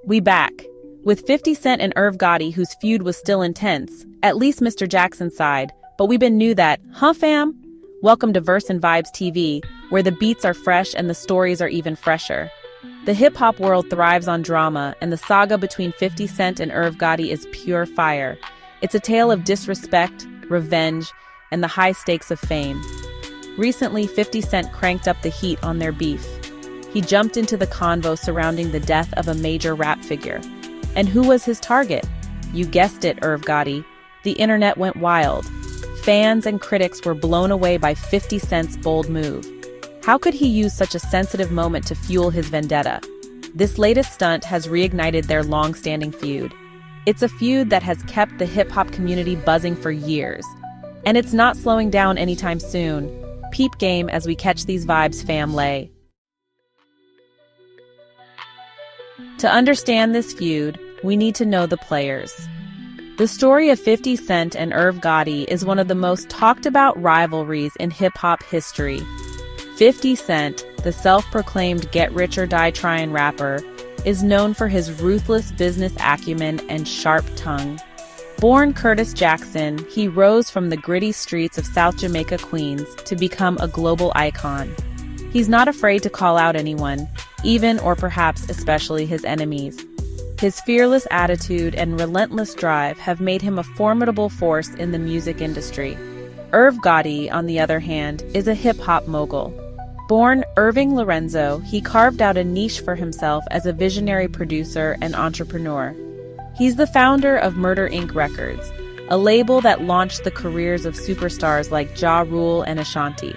We back. With 50 Cent and Irv Gotti, whose feud was still intense, at least Mr. Jackson's side, but we been knew that, huh fam? Welcome to Verse and Vibes TV, where the beats are fresh and the stories are even fresher. The hip-hop world thrives on drama, and the saga between 50 Cent and Irv Gotti is pure fire. It's a tale of disrespect, revenge, and the high stakes of fame. Recently, 50 Cent cranked up the heat on their beef. He jumped into the convo surrounding the death of a major rap figure. And who was his target? You guessed it, Irv Gotti. The internet went wild. Fans and critics were blown away by 50 Cent's bold move. How could he use such a sensitive moment to fuel his vendetta? This latest stunt has reignited their long-standing feud. It's a feud that has kept the hip-hop community buzzing for years. And it's not slowing down anytime soon. Peep game as we catch these vibes, fam-lay. To understand this feud, we need to know the players. The story of 50 Cent and Irv Gotti is one of the most talked about rivalries in hip-hop history. 50 Cent, the self-proclaimed get-rich-or-die-tryin' rapper, is known for his ruthless business acumen and sharp tongue. Born Curtis Jackson, he rose from the gritty streets of South Jamaica, Queens, to become a global icon. He's not afraid to call out anyone, even or perhaps especially his enemies. His fearless attitude and relentless drive have made him a formidable force in the music industry. Irv Gotti, on the other hand, is a hip-hop mogul. Born Irving Lorenzo, he carved out a niche for himself as a visionary producer and entrepreneur. He's the founder of Murder Inc. Records, a label that launched the careers of superstars like Ja Rule and Ashanti.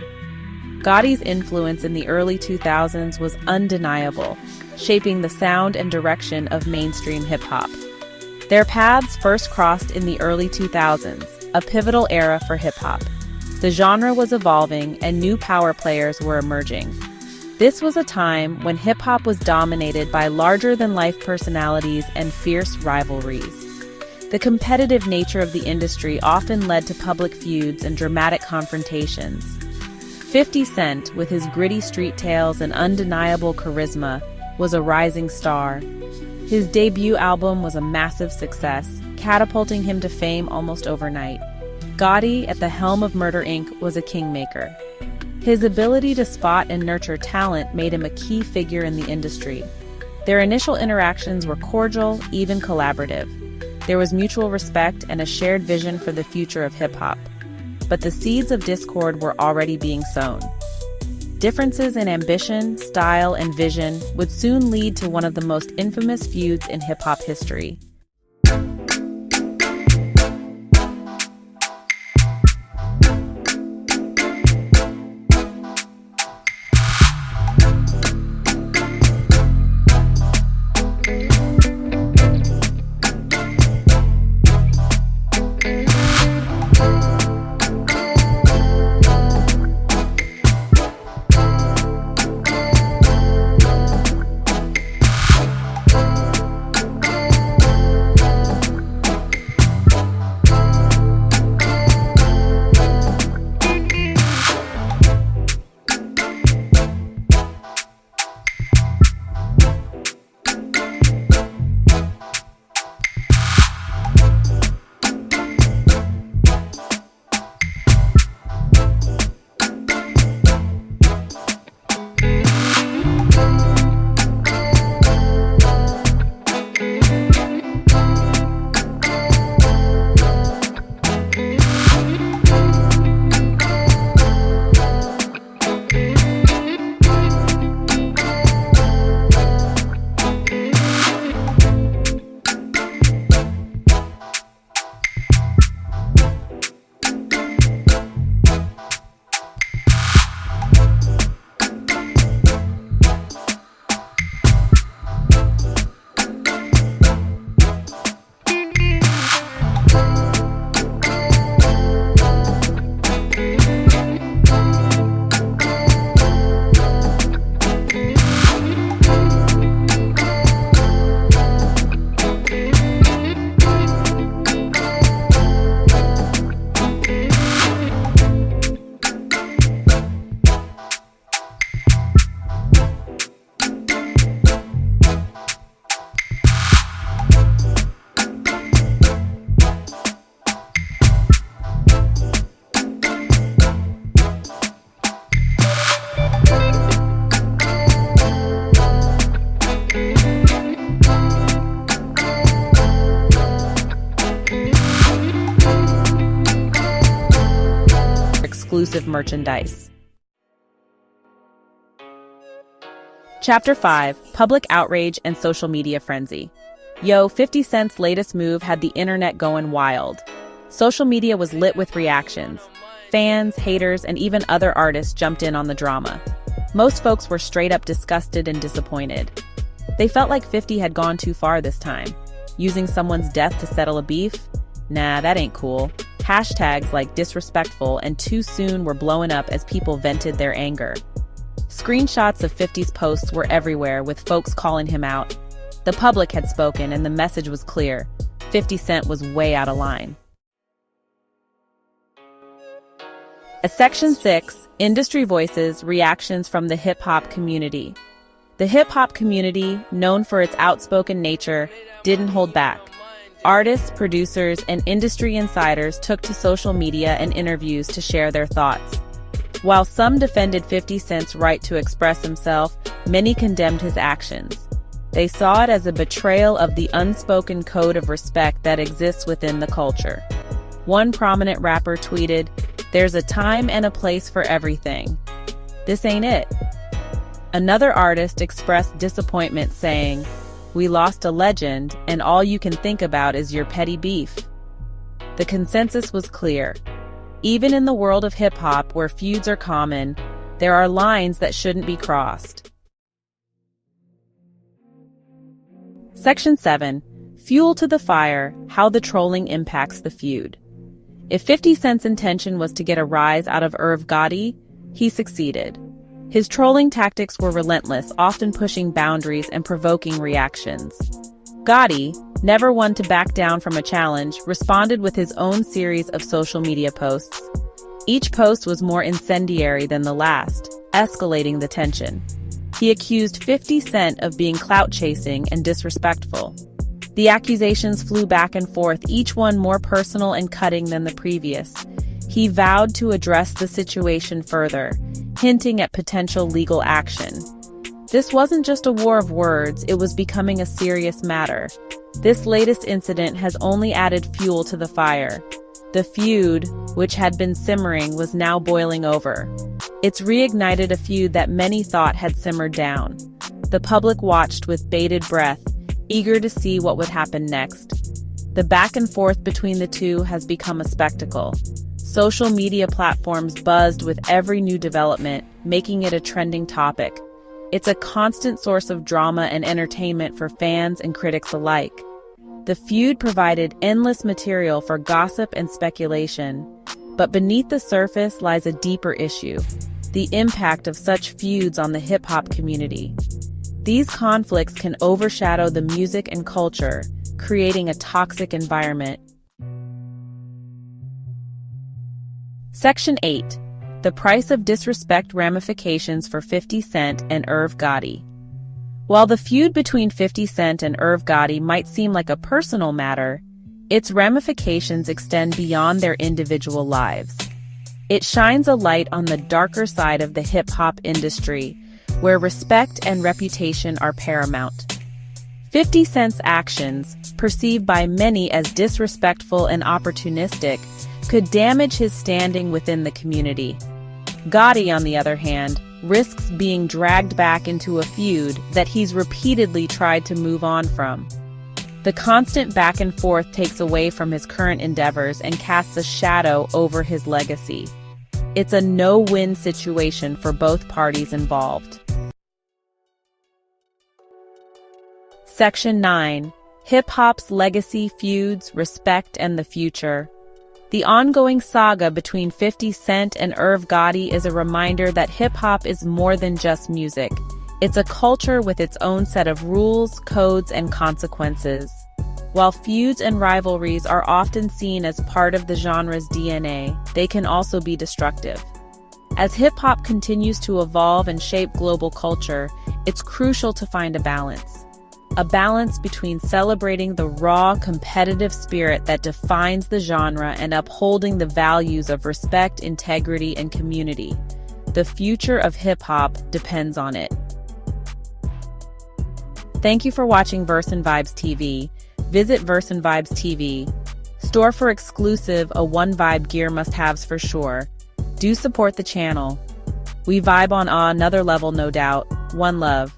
Gotti's influence in the early 2000s was undeniable, shaping the sound and direction of mainstream hip-hop. Their paths first crossed in the early 2000s, a pivotal era for hip-hop. The genre was evolving and new power players were emerging. This was a time when hip-hop was dominated by larger-than-life personalities and fierce rivalries. The competitive nature of the industry often led to public feuds and dramatic confrontations. 50 Cent, with his gritty street tales and undeniable charisma, was a rising star. His debut album was a massive success, catapulting him to fame almost overnight. Gotti, at the helm of Murder Inc., was a kingmaker. His ability to spot and nurture talent made him a key figure in the industry. Their initial interactions were cordial, even collaborative. There was mutual respect and a shared vision for the future of hip-hop. But the seeds of discord were already being sown. Differences in ambition, style, and vision would soon lead to one of the most infamous feuds in hip-hop history. exclusive merchandise. Chapter 5: Public Outrage and Social Media Frenzy. 50 Cent's latest move had the internet going wild. Social media was lit with reactions. Fans, haters, and even other artists jumped in on the drama. Most folks were straight up disgusted and disappointed. They felt like 50 had gone too far this time. Using someone's death to settle a beef? Nah, that ain't cool. Hashtags like disrespectful and too soon were blowing up as people vented their anger. Screenshots of 50's posts were everywhere, with folks calling him out. The public had spoken and the message was clear. 50 Cent was way out of line. Section 6: Industry Voices, Reactions from the Hip-Hop Community. The hip-hop community, known for its outspoken nature, didn't hold back. Artists, producers, and industry insiders took to social media and interviews to share their thoughts. While some defended 50 Cent's right to express himself, many condemned his actions. They saw it as a betrayal of the unspoken code of respect that exists within the culture. One prominent rapper tweeted, "There's a time and a place for everything. This ain't it." Another artist expressed disappointment, saying, "We lost a legend, and all you can think about is your petty beef." The consensus was clear. Even in the world of hip-hop, where feuds are common, there are lines that shouldn't be crossed. Section 7: Fuel to the Fire, How the Trolling Impacts the Feud. If 50 Cent's intention was to get a rise out of Irv Gotti, he succeeded. His trolling tactics were relentless, often pushing boundaries and provoking reactions. Gotti, never one to back down from a challenge, responded with his own series of social media posts. Each post was more incendiary than the last, escalating the tension. He accused 50 Cent of being clout-chasing and disrespectful. The accusations flew back and forth, each one more personal and cutting than the previous. He vowed to address the situation further, hinting at potential legal action. This wasn't just a war of words, it was becoming a serious matter. This latest incident has only added fuel to the fire. The feud, which had been simmering, was now boiling over. It's reignited a feud that many thought had simmered down. The public watched with bated breath, eager to see what would happen next. The back and forth between the two has become a spectacle. Social media platforms buzzed with every new development, making it a trending topic. It's a constant source of drama and entertainment for fans and critics alike. The feud provided endless material for gossip and speculation. But beneath the surface lies a deeper issue: the impact of such feuds on the hip-hop community. These conflicts can overshadow the music and culture, creating a toxic environment. Section 8: The Price of Disrespect, Ramifications for 50 Cent and Irv Gotti. While the feud between 50 Cent and Irv Gotti might seem like a personal matter, its ramifications extend beyond their individual lives. It shines a light on the darker side of the hip-hop industry, where respect and reputation are paramount. 50 Cent's actions, perceived by many as disrespectful and opportunistic, could damage his standing within the community. Gotti, on the other hand, risks being dragged back into a feud that he's repeatedly tried to move on from. The constant back and forth takes away from his current endeavors and casts a shadow over his legacy. It's a no-win situation for both parties involved. Section 9: Hip-hop's Legacy, Feuds, Respect, and the Future. The ongoing saga between 50 Cent and Irv Gotti is a reminder that hip-hop is more than just music. It's a culture with its own set of rules, codes, and consequences. While feuds and rivalries are often seen as part of the genre's DNA, they can also be destructive. As hip-hop continues to evolve and shape global culture, it's crucial to find a balance. A balance between celebrating the raw, competitive spirit that defines the genre and upholding the values of respect, integrity, and community. The future of hip-hop depends on it. Thank you for watching Verse and Vibes TV. Visit Verse and Vibes TV. Store for exclusive, a One Vibe gear must-haves for sure. Do support the channel. We vibe on another level, no doubt. One love.